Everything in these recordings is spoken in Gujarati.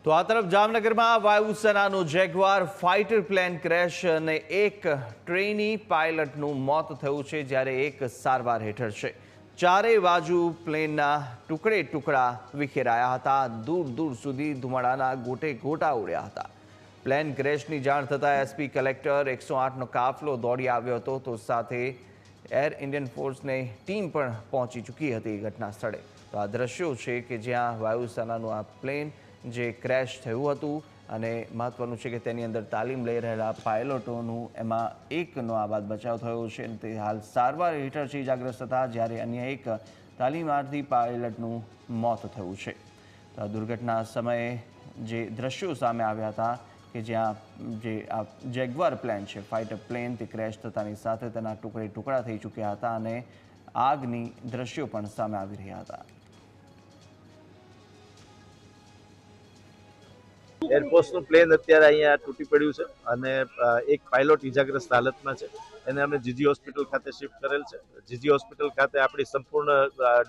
તો આ તરફ જામનગરમાં વાયુસેનાનો જેગવાર ફાઇટર પ્લેન ક્રેશ અને એક ટ્રેની પાયલટનું મોત થયું છે, જ્યારે એક સારવાર હેઠળ છે. ચારેય બાજુ પ્લેનના ટુકડે ટુકડા વિખેરાયા હતા. દૂર દૂર સુધી ધુમાડાના ગોટે ગોટા ઉડ્યા હતા. પ્લેન ક્રેશની જાણ થતાં એસપી કલેક્ટર 108નો કાફલો દોડી આવ્યો હતો, તો સાથે એર ઇન્ડિયન ફોર્સની ટીમ પણ પહોંચી ચૂકી હતી ઘટના સ્થળે. તો આ દ્રશ્યો છે કે જ્યાં વાયુસેનાનું આ પ્લેન જે ક્રેશ થયું હતું અને મહત્વનું છે કે તેની અંદર તાલીમ લઈ રહેલા પાયલોટોનું એમાં એકનો આ બાદ બચાવ થયો છે અને તે હાલ સારવાર હેઠળ છે, ઇજાગ્રસ્ત હતા, જ્યારે અન્ય એક તાલીમાર્થી પાયલટનું મોત થયું છે. તો આ દુર્ઘટના સમયે જે દ્રશ્યો સામે આવ્યા હતા કે જ્યાં જે આ જેગવાર પ્લેન છે, ફાઇટર પ્લેન, તે ક્રેશ થતાની સાથે તેના ટુકડે ટુકડા થઈ ચૂક્યા હતા અને આગની દ્રશ્યો પણ સામે આવી રહ્યા હતા. એરફોર્સનું પ્લેન અત્યારે અહીંયા તૂટી પડ્યું છે અને એક પાયલોટ ઇજાગ્રસ્ત હાલતમાં છે. એને અમે જીજી હોસ્પિટલ ખાતે શિફ્ટ કરેલ છે. જીજી હોસ્પિટલ ખાતે આપણી સંપૂર્ણ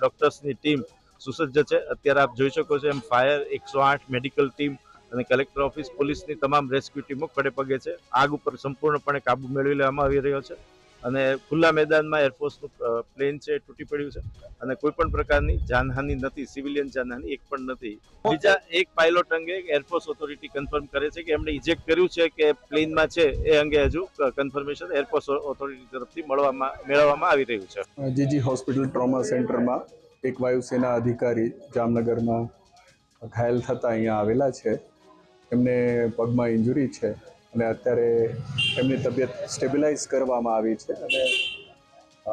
ડોક્ટર્સની ટીમ સુસજ્જ છે. અત્યારે આપ જોઈ શકો છો એમ ફાયર, 108 મેડિકલ ટીમ અને કલેક્ટર ઓફિસ, પોલીસની તમામ રેસ્ક્યુ ટીમો ખડે પગે છે. આગ ઉપર સંપૂર્ણપણે કાબુ મેળવી લેવામાં આવી રહ્યો છે અને ખુલ્લા મેદાનમાં એરફોર્સનું પ્લેન છે તૂટી પડ્યું છે અને કોઈ પણ પ્રકારની જાનહાનિ નથી, સિવિલિયન જાનહાનિ એક પણ નથી. બીજા એક પાયલોટ અંગે એરફોર્સ ઓથોરિટી કન્ફર્મ કરે છે કે એમણે ઇજેક્ટ કર્યું છે કે પ્લેનમાં છે, એ અંગે હજુ કન્ફર્મેશન એરફોર્સ ઓથોરિટી તરફથી મેળવવામાં આવી રહ્યું છે. જીજી હોસ્પિટલ ટ્રોમા સેન્ટરમાં એક વાયુસેના અધિકારી જામનગરમાં ઘાયલ થતા અહીંયા આવેલા છે. એમને પગમાં ઇન્જુરી છે અને અત્યારે એમની તબિયત સ્ટેબિલાઇઝ કરવામાં આવી છે અને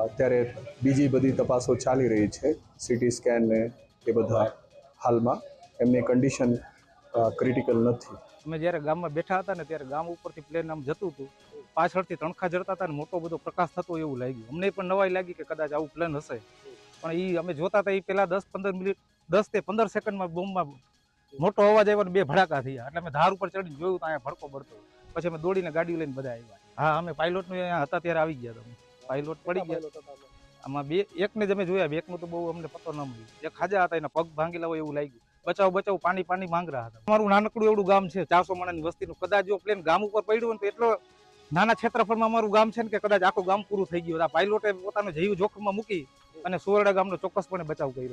અત્યારે બીજી બધી તપાસો ચાલી રહી છે, સીટી સ્કેન ને એ બધા. હાલમાં એમની કન્ડિશન ક્રિટિકલ નથી. અમે જ્યારે ગામમાં બેઠા હતા ને ત્યારે ગામ ઉપરથી પ્લેન આમ જતું હતું, પાછળથી તણખા જડતા હતા ને મોટો બધો પ્રકાશ થતો એવું લાગ્યું. અમને પણ નવાઈ લાગી કે કદાચ આવું પ્લેન હશે, પણ એ અમે જોતા હતા એ પહેલા 10-15 મિનિટ 10 થી 15 સેકન્ડમાં બોમ્બમાં મોટો અવાજ આવ્યો ને 2 ભડાકા થયા. એટલે અમે ધાર ઉપર ચડીને જોયું તો અહીંયા ભડકો બળતો. પછી અમે દોડીને ગાડી લઈને બધા આવ્યા. હા, અમે પાયલોટનું અહીંયા હતા ત્યારે આવી ગયા હતા. પાયલોટ પડી ગયા. આમાં એકને જ અમે જોયા, એકનું તો બહુ અમને પતો ન મળ્યો. એક હાજા હતા, એના પગ ભાંગેલા હોય એવું લાગ્યું. બચાવ પાણી માંગ રહ્યા હતા. અમારું નાનકડું એવડું ગામ છે, 400 માણસની વસ્તીનું. કદાચ જો પ્લેન ગામ ઉપર પડ્યું હોય તો એટલો નાના ક્ષેત્રફળમાં અમારું ગામ છે ને કે કદાચ આખું ગામ પૂરું થઈ ગયું. આ પાયલોટે પોતાનો જીવ જોખમમાં મૂકી અને સુવર્ણા ગામનો ચોક્કસપણે બચાવ કર્યો.